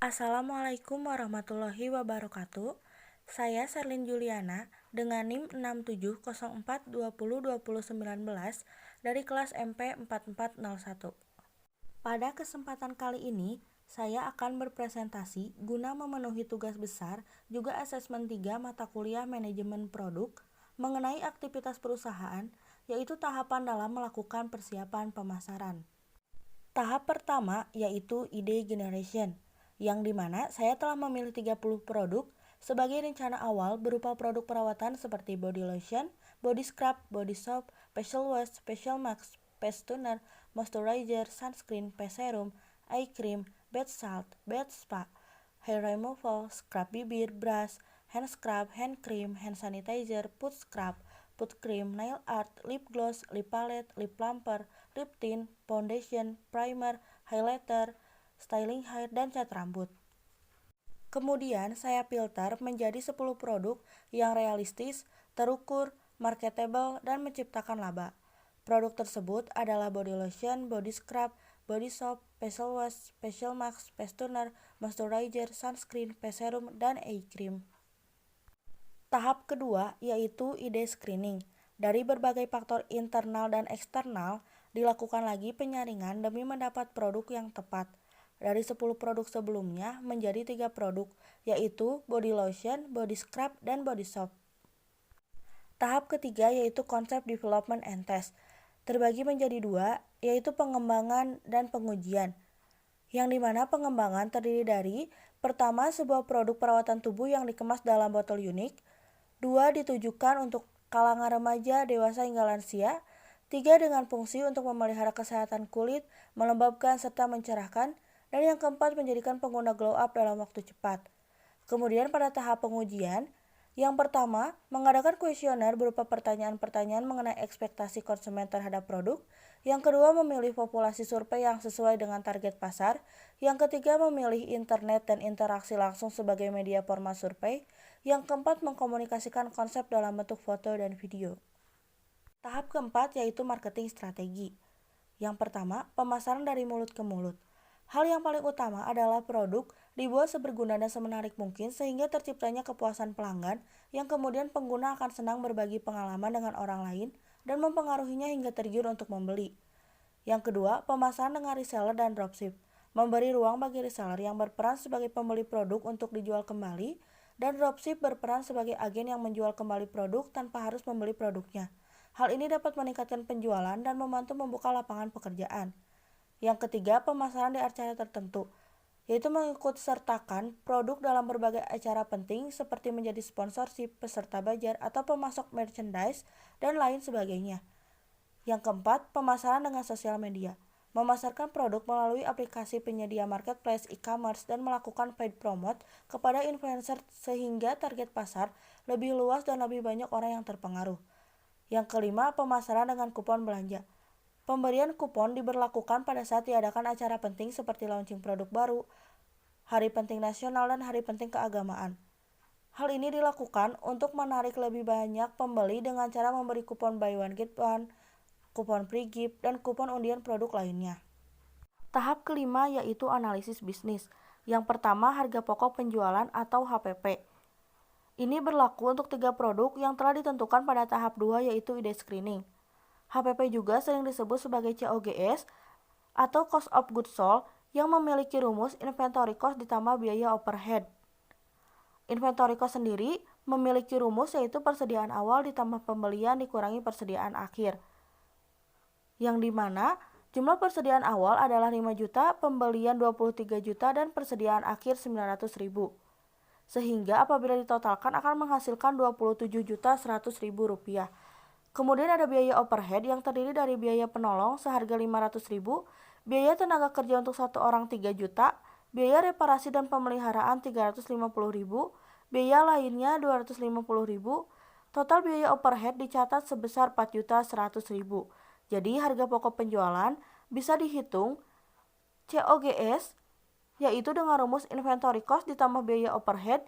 Assalamualaikum warahmatullahi wabarakatuh. Saya Serlin Juliana dengan NIM 6704202019 dari kelas MP 4401. Pada kesempatan kali ini, saya akan berpresentasi guna memenuhi tugas besar juga asesmen 3 mata kuliah manajemen produk mengenai aktivitas perusahaan, yaitu tahapan dalam melakukan persiapan pemasaran. Tahap pertama yaitu ide generation, yang dimana saya telah memilih 30 produk sebagai rencana awal berupa produk perawatan seperti body lotion, body scrub, body soap, facial wash, facial mask, face toner, moisturizer, sunscreen, face serum, eye cream, bath salt, bath spa, hair removal, scrub bibir, brush, hand scrub, hand cream, hand sanitizer, foot scrub, foot cream, nail art, lip gloss, lip palette, lip plumper, lip tint, foundation, primer, highlighter, styling hair, dan cat rambut. Kemudian saya filter menjadi 10 produk yang realistis, terukur, marketable, dan menciptakan laba. Produk tersebut adalah body lotion, body scrub, body soap, facial wash, facial mask, face toner, moisturizer, sunscreen, face serum, dan eye cream. Tahap kedua yaitu ide screening. Dari berbagai faktor internal dan eksternal, dilakukan lagi penyaringan demi mendapat produk yang tepat. Dari 10 produk sebelumnya menjadi 3 produk, yaitu body lotion, body scrub, dan body soap. Tahap ketiga yaitu konsep development and test. Terbagi menjadi 2, yaitu pengembangan dan pengujian. Yang dimana pengembangan terdiri dari pertama, sebuah produk perawatan tubuh yang dikemas dalam botol unik. 2, ditujukan untuk kalangan remaja, dewasa hingga lansia. 3, dengan fungsi untuk memelihara kesehatan kulit, melembabkan serta mencerahkan. Dan yang keempat, menjadikan pengguna glow up dalam waktu cepat. Kemudian pada tahap pengujian, yang pertama, mengadakan kuesioner berupa pertanyaan-pertanyaan mengenai ekspektasi konsumen terhadap produk. Yang kedua, memilih populasi survei yang sesuai dengan target pasar. Yang ketiga, memilih internet dan interaksi langsung sebagai media format survei. Yang keempat, mengkomunikasikan konsep dalam bentuk foto dan video. Tahap keempat yaitu marketing strategi. Yang pertama, pemasaran dari mulut ke mulut. Hal yang paling utama adalah produk dibuat seberguna dan semenarik mungkin sehingga terciptanya kepuasan pelanggan yang kemudian pengguna akan senang berbagi pengalaman dengan orang lain dan mempengaruhinya hingga tergiur untuk membeli. Yang kedua, pemasaran dengan reseller dan dropship. Memberi ruang bagi reseller yang berperan sebagai pembeli produk untuk dijual kembali dan dropship berperan sebagai agen yang menjual kembali produk tanpa harus membeli produknya. Hal ini dapat meningkatkan penjualan dan membantu membuka lapangan pekerjaan. Yang ketiga, pemasaran di acara tertentu, yaitu mengikut sertakan produk dalam berbagai acara penting seperti menjadi sponsorship, peserta bazar, atau pemasok merchandise, dan lain sebagainya. Yang keempat, pemasaran dengan sosial media. Memasarkan produk melalui aplikasi penyedia marketplace, e-commerce, dan melakukan paid promote kepada influencer sehingga target pasar lebih luas dan lebih banyak orang yang terpengaruh. Yang kelima, pemasaran dengan kupon belanja. Pemberian kupon diberlakukan pada saat diadakan acara penting seperti launching produk baru, hari penting nasional, dan hari penting keagamaan. Hal ini dilakukan untuk menarik lebih banyak pembeli dengan cara memberi kupon buy one get one, kupon free gift, dan kupon undian produk lainnya. Tahap kelima yaitu analisis bisnis. Yang pertama, harga pokok penjualan atau HPP. Ini berlaku untuk 3 produk yang telah ditentukan pada tahap 2 yaitu ide screening. HPP juga sering disebut sebagai COGS atau Cost of Goods Sold yang memiliki rumus inventory cost ditambah biaya overhead. Inventory cost sendiri memiliki rumus yaitu persediaan awal ditambah pembelian dikurangi persediaan akhir. Yang dimana jumlah persediaan awal adalah 5 juta, pembelian 23 juta, dan persediaan akhir 900.000. Sehingga apabila ditotalkan akan menghasilkan 27.100.000 rupiah. Kemudian ada biaya overhead yang terdiri dari biaya penolong seharga 500.000, biaya tenaga kerja untuk 1 orang 3 juta, biaya reparasi dan pemeliharaan 350.000, biaya lainnya 250.000, total biaya overhead dicatat sebesar 4.100.000. Jadi harga pokok penjualan bisa dihitung COGS yaitu dengan rumus inventory cost ditambah biaya overhead.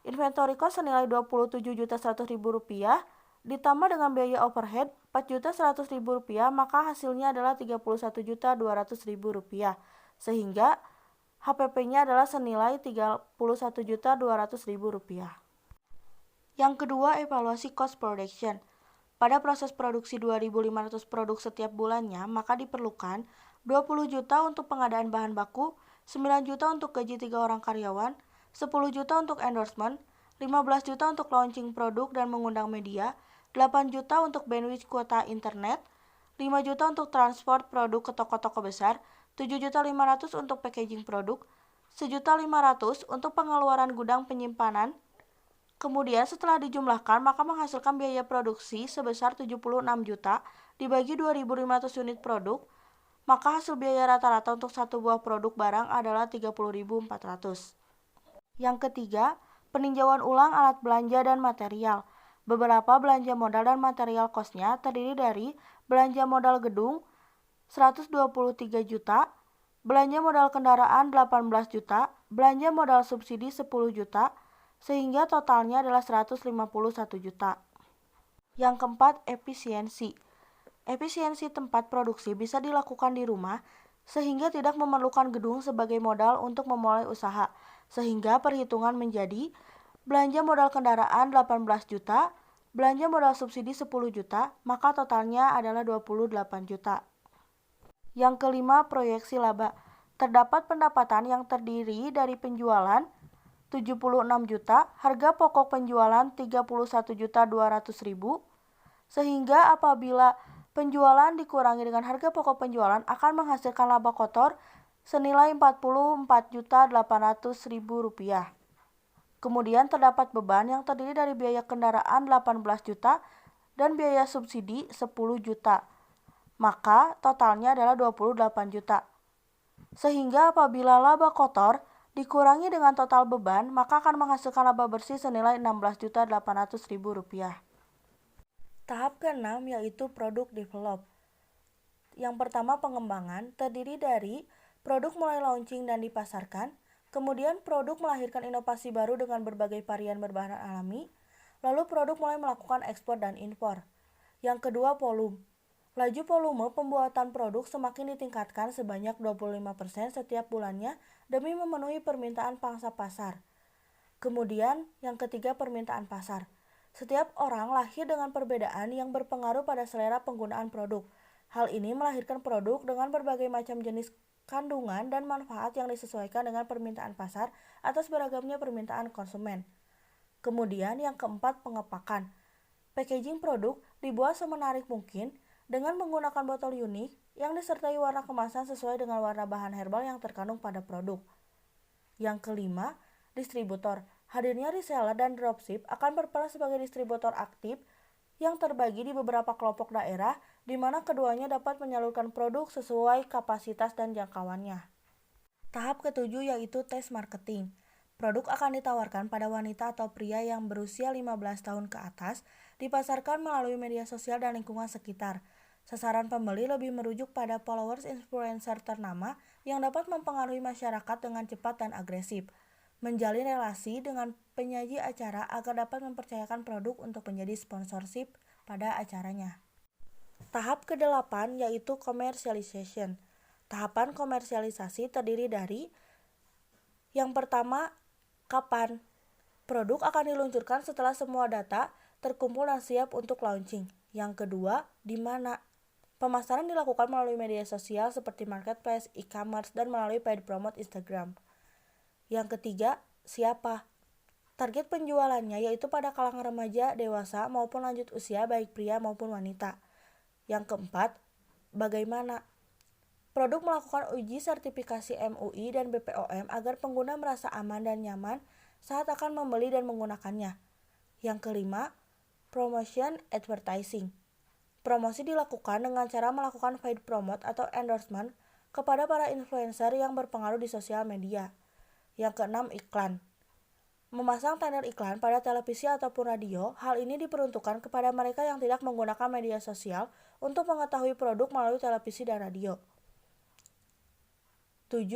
Inventory cost senilai 27.100.000 rupiah ditambah dengan biaya overhead 4.100.000 rupiah, maka hasilnya adalah 31.200.000 rupiah. Sehingga HPP-nya adalah senilai Rp31.200.000. Yang kedua, evaluasi cost production. Pada proses produksi 2.500 produk setiap bulannya, maka diperlukan 20 juta untuk pengadaan bahan baku, 9 juta untuk gaji 3 orang karyawan, 10 juta untuk endorsement, 15 juta untuk launching produk dan mengundang media, 8 juta untuk bandwidth kuota internet, 5 juta untuk transport produk ke toko-toko besar, 7.500.000 untuk packaging produk, 1.500.000 untuk pengeluaran gudang penyimpanan. Kemudian setelah dijumlahkan maka menghasilkan biaya produksi sebesar 76 juta dibagi 2.500 unit produk, maka hasil biaya rata-rata untuk satu buah produk barang adalah 30.400. Yang ketiga, peninjauan ulang alat belanja dan material. Beberapa belanja modal dan material cost-nya terdiri dari belanja modal gedung 123 juta, belanja modal kendaraan 18 juta, belanja modal subsidi 10 juta, sehingga totalnya adalah 151 juta. Yang keempat, efisiensi. Efisiensi tempat produksi bisa dilakukan di rumah sehingga tidak memerlukan gedung sebagai modal untuk memulai usaha, sehingga perhitungan menjadi belanja modal kendaraan 18 juta, belanja modal subsidi 10 juta, maka totalnya adalah 28 juta. Yang kelima, proyeksi laba. Terdapat pendapatan yang terdiri dari penjualan 76 juta, harga pokok penjualan 31.200.000, sehingga apabila penjualan dikurangi dengan harga pokok penjualan akan menghasilkan laba kotor senilai Rp44.800.000. Kemudian terdapat beban yang terdiri dari biaya kendaraan 18 juta dan biaya subsidi 10 juta. Maka totalnya adalah 28 juta. Sehingga apabila laba kotor dikurangi dengan total beban, maka akan menghasilkan laba bersih senilai Rp16.800.000. Tahap ke-6 yaitu produk develop. Yang pertama, pengembangan, terdiri dari produk mulai launching dan dipasarkan, kemudian produk melahirkan inovasi baru dengan berbagai varian berbahan alami, lalu produk mulai melakukan ekspor dan impor. Yang kedua, volume. Laju volume pembuatan produk semakin ditingkatkan sebanyak 25% setiap bulannya demi memenuhi permintaan pangsa pasar. Kemudian, yang ketiga, permintaan pasar. Setiap orang lahir dengan perbedaan yang berpengaruh pada selera penggunaan produk. Hal ini melahirkan produk dengan berbagai macam jenis kandungan dan manfaat yang disesuaikan dengan permintaan pasar atas beragamnya permintaan konsumen. Kemudian, yang keempat, pengepakan. Packaging produk dibuat semenarik mungkin dengan menggunakan botol unik yang disertai warna kemasan sesuai dengan warna bahan herbal yang terkandung pada produk. Yang kelima, distributor. Hadirnya reseller dan dropship akan berperan sebagai distributor aktif yang terbagi di beberapa kelompok daerah di mana keduanya dapat menyalurkan produk sesuai kapasitas dan jangkauannya. Tahap ketujuh yaitu tes marketing. Produk akan ditawarkan pada wanita atau pria yang berusia 15 tahun ke atas, dipasarkan melalui media sosial dan lingkungan sekitar. Sasaran pembeli lebih merujuk pada followers influencer ternama yang dapat mempengaruhi masyarakat dengan cepat dan agresif. Menjalin relasi dengan penyaji acara agar dapat mempercayakan produk untuk menjadi sponsorship pada acaranya. Tahap ke-8 yaitu commercialization. Tahapan komersialisasi terdiri dari yang pertama, kapan? Produk akan diluncurkan setelah semua data terkumpul dan siap untuk launching. Yang kedua, di mana? Pemasaran dilakukan melalui media sosial seperti marketplace, e-commerce, dan melalui paid promote Instagram. Yang ketiga, siapa? Target penjualannya yaitu pada kalangan remaja, dewasa, maupun lanjut usia baik pria maupun wanita. Yang keempat, bagaimana? Produk melakukan uji sertifikasi MUI dan BPOM agar pengguna merasa aman dan nyaman saat akan membeli dan menggunakannya. Yang kelima, promotion advertising. Promosi dilakukan dengan cara melakukan paid promote atau endorsement kepada para influencer yang berpengaruh di sosial media. Yang keenam, iklan. Memasang banner iklan pada televisi ataupun radio, hal ini diperuntukkan kepada mereka yang tidak menggunakan media sosial untuk mengetahui produk melalui televisi dan radio. 7.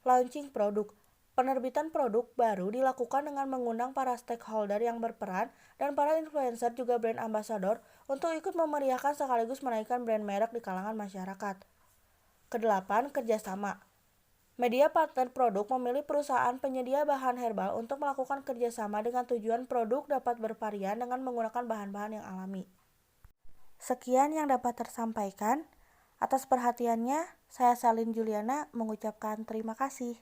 Launching produk. Penerbitan produk baru dilakukan dengan mengundang para stakeholder yang berperan dan para influencer juga brand ambassador untuk ikut memeriahkan sekaligus menaikkan brand merek di kalangan masyarakat. Kedelapan, kerjasama. Media partner produk memilih perusahaan penyedia bahan herbal untuk melakukan kerjasama dengan tujuan produk dapat bervarian dengan menggunakan bahan-bahan yang alami. Sekian yang dapat tersampaikan. Atas perhatiannya, saya Salin Juliana mengucapkan terima kasih.